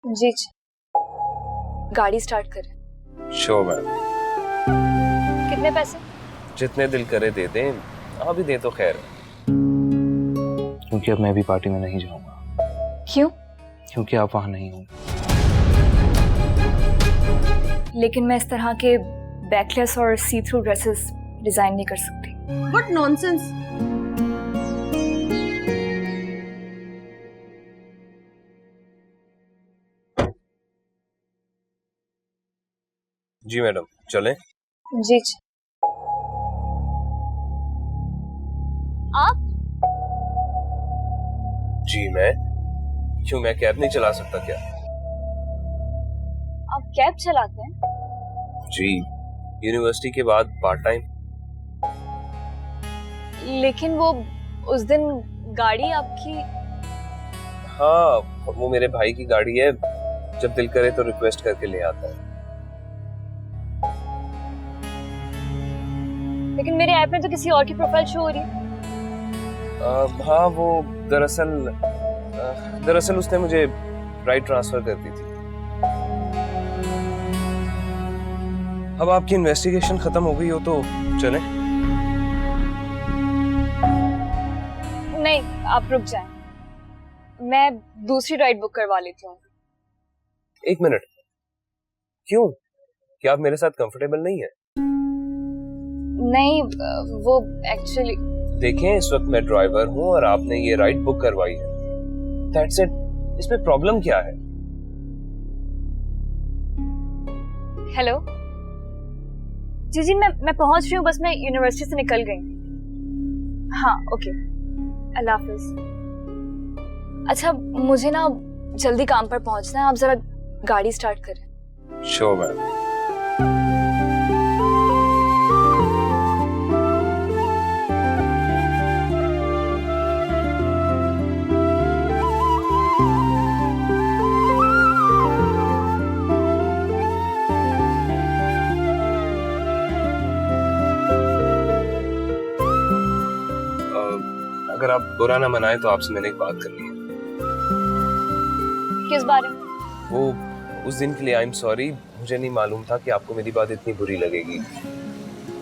जी गाड़ी स्टार्ट करें। Sure ma'am. कितने पैसे? जितने दिल करे दे दें, अभी दे तो खैर। क्योंकि अब मैं भी पार्टी में नहीं जाऊंगा। क्यों? क्योंकि आप वहां नहीं होंगे। लेकिन मैं इस तरह के बैकलेस और सी थ्रू ड्रेसेस डिजाइन नहीं कर सकती। What nonsense! जी मैडम, चलें? जी आप? जी मैं। क्यों, मैं कैब नहीं चला सकता क्या? आप कैब चलाते हैं? जी, यूनिवर्सिटी के बाद पार्ट टाइम। लेकिन वो उस दिन गाड़ी आपकी। हाँ, वो मेरे भाई की गाड़ी है। जब दिल करे तो रिक्वेस्ट करके ले आता है। लेकिन मेरे ऐप में तो किसी और की प्रोफाइल शो हो रही है। हाँ, वो दरअसल उसने मुझे राइट ट्रांसफर कर दी थी। अब आपकी इन्वेस्टिगेशन खत्म हो गई हो तो चलें? नहीं, आप रुक जाएं। मैं दूसरी राइड बुक करवा लेती हूँ। एक मिनट। क्यों? क्या आप मेरे साथ कंफर्टेबल नहीं है? नहीं, वो एक्चुअली। देखें, इस वक्त मैं ड्राइवर हूँ और आपने ये राइड बुक करवाई है। That's it. इसमें प्रॉब्लम क्या है? हेलो जी, मैं पहुंच रही हूँ, बस मैं यूनिवर्सिटी से निकल गई। हाँ, ओके, अल्लाह हाफिज। अच्छा, मुझे ना जल्दी काम पर पहुंचना है, आप जरा गाड़ी स्टार्ट करें। Sure ma'am. अगर आप बुरा ना मनाए तो आपसे मैंने एक बात करनी है। किस बारे में? वो उस दिन के लिए आई एम सॉरी। मुझे नहीं मालूम था कि आपको मेरी बात इतनी बुरी लगेगी।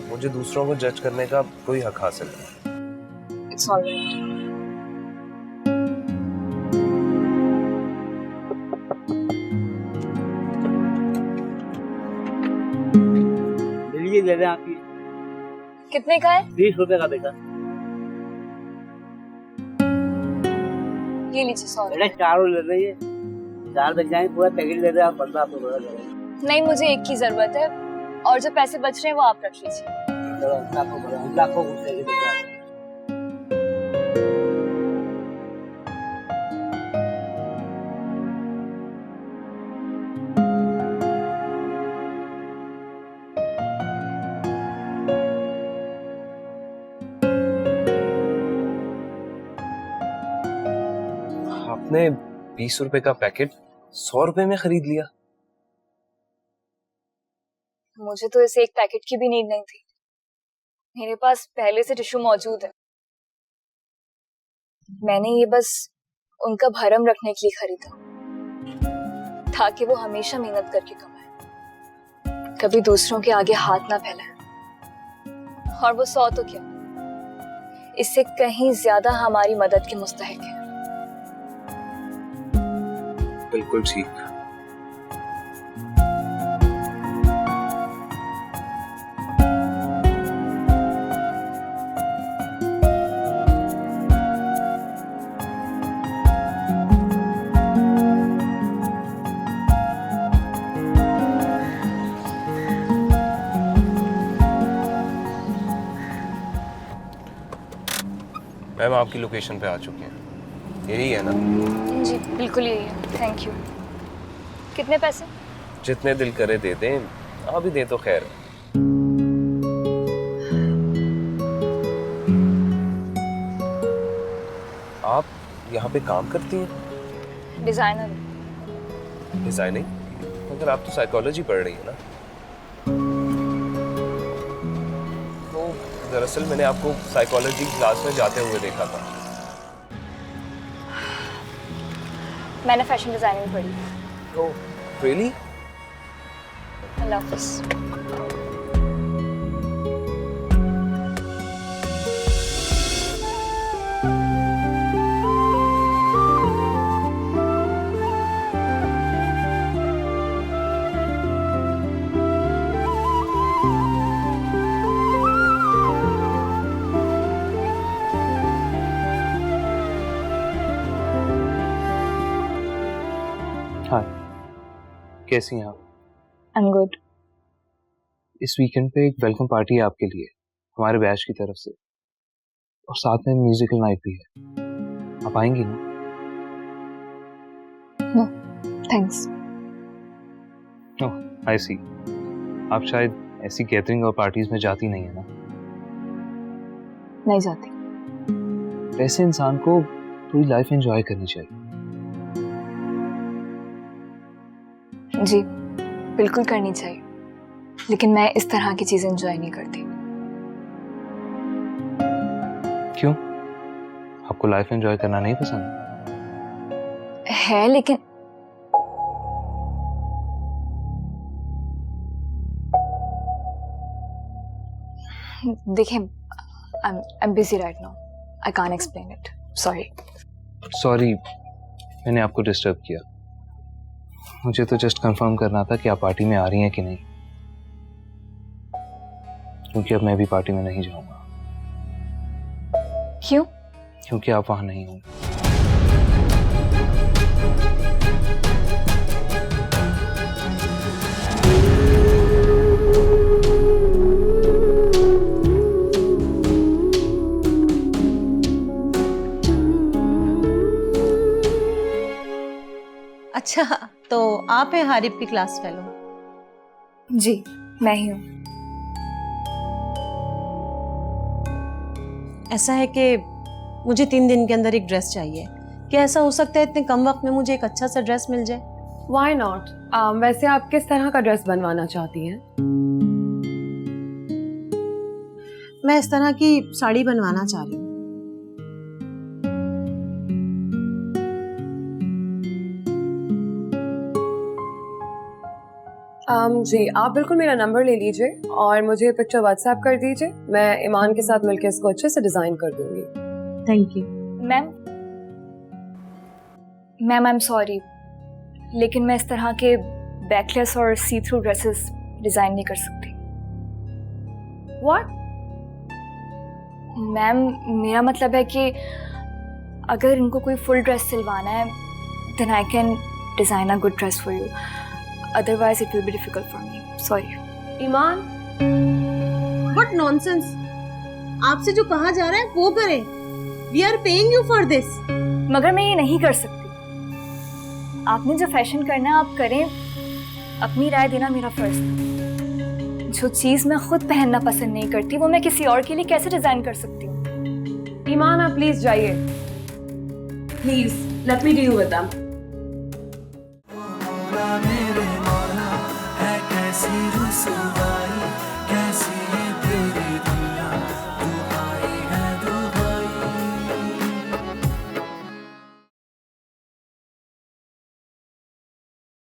मुझे दूसरों को जज करने का कोई हक हासिल नहीं। It's alright. ये ले रहे हैं आपकी। कितने का है? 20 रुपए का बेटा। ये लीजिए। सॉरी बेटा, चारों ले रही है, 4 बच जाएंगे, पूरा पैकेट ले रहे हैं आप। 15 आपको बड़ा करेंगे। नहीं, मुझे एक की जरूरत है और जो पैसे बच रहे हैं वो आप रख लीजिए। लाखों कुछ लेके बेटा। आपने 20 रुपए का पैकेट 100 रुपए में खरीद लिया। मुझे तो इस एक पैकेट की भी नीड नहीं थी। मेरे पास पहले से टिश्यू मौजूद है। मैंने ये बस उनका भरम रखने के लिए खरीदा, ताकि वो हमेशा मेहनत करके कमाए, कभी दूसरों के आगे हाथ ना फैलाए। और वो 100 तो क्या, इससे कहीं ज्यादा हमारी मदद के मुस्तहिक है। बिल्कुल ठीक। मैम, आपकी लोकेशन पे आ चुके हैं। यही है ना? जी बिल्कुल यही है। Thank you. कितने पैसे? जितने दिल करे दे दें, अभी दे तो खैर। आप यहाँ पे काम करती हैं? डिजाइनर। डिजाइनिंग? मगर आप तो साइकोलॉजी पढ़ रही हैं ना? तो दरअसल मैंने आपको साइकोलॉजी क्लास में जाते हुए देखा था। मैंने फैशन डिजाइनिंग पढ़ी। Oh, really? अल्लाह हाफिज़। हाँ, कैसी हैं आप? I am good. इस वीकेंड पे एक वेलकम पार्टी है आपके लिए, हमारे बैच की तरफ से, और साथ में म्यूजिकल नाइट भी है। आप आएंगी ना? No thanks. Oh, I see. आप शायद ऐसी गैदरिंग और पार्टीज में जाती नहीं है ना? नहीं जाती। ऐसे इंसान को पूरी लाइफ एंजॉय करनी चाहिए। जी बिल्कुल करनी चाहिए, लेकिन मैं इस तरह की चीजें एंजॉय नहीं करती। क्यों? आपको लाइफ एंजॉय करना नहीं पसंद? है लेकिन देखिए, I am busy right now, I can't explain it, sorry. Sorry, मैंने आपको डिस्टर्ब किया। मुझे तो जस्ट कंफर्म करना था कि आप पार्टी में आ रही हैं कि नहीं, क्योंकि अब मैं भी पार्टी में नहीं जाऊंगा। क्यों? क्योंकि आप वहां नहीं होंगे। अच्छा, तो आप हैं हारिब की क्लास फेलो? जी मैं ही हूँ। ऐसा है कि मुझे 3 दिन के अंदर एक ड्रेस चाहिए। क्या ऐसा हो सकता है इतने कम वक्त में मुझे एक अच्छा सा ड्रेस मिल जाए? Why not? वैसे आप किस तरह का ड्रेस बनवाना चाहती हैं? मैं इस तरह की साड़ी बनवाना चाह रही हूँ। जी आप बिल्कुल मेरा नंबर ले लीजिए और मुझे पिक्चर व्हाट्सएप कर दीजिए। मैं ईमान के साथ मिलकर इसको अच्छे से डिजाइन कर दूंगी। Thank you. Ma'am I am sorry, लेकिन मैं इस तरह के बैकलेस और सी थ्रू ड्रेसेस डिजाइन नहीं कर सकती। What? मैम मेरा मतलब है कि अगर इनको कोई फुल ड्रेस सिलवाना है then I can design a good dress for you, otherwise it will be difficult for me, sorry. Iman, what nonsense! आपसे जो कहा जा रहा है वो करें। We are paying you for this. मगर मैं ये नहीं कर सकती। आपने जो फैशन करना है आप करें, अपनी राय देना मेरा फर्ज था। जो चीज मैं खुद पहनना पसंद नहीं करती वो मैं किसी और के लिए कैसे डिजाइन कर सकती हूँ? ईमान आप प्लीज जाइए। Please let me deal with them. मेरे मौला है कैसी रुसवा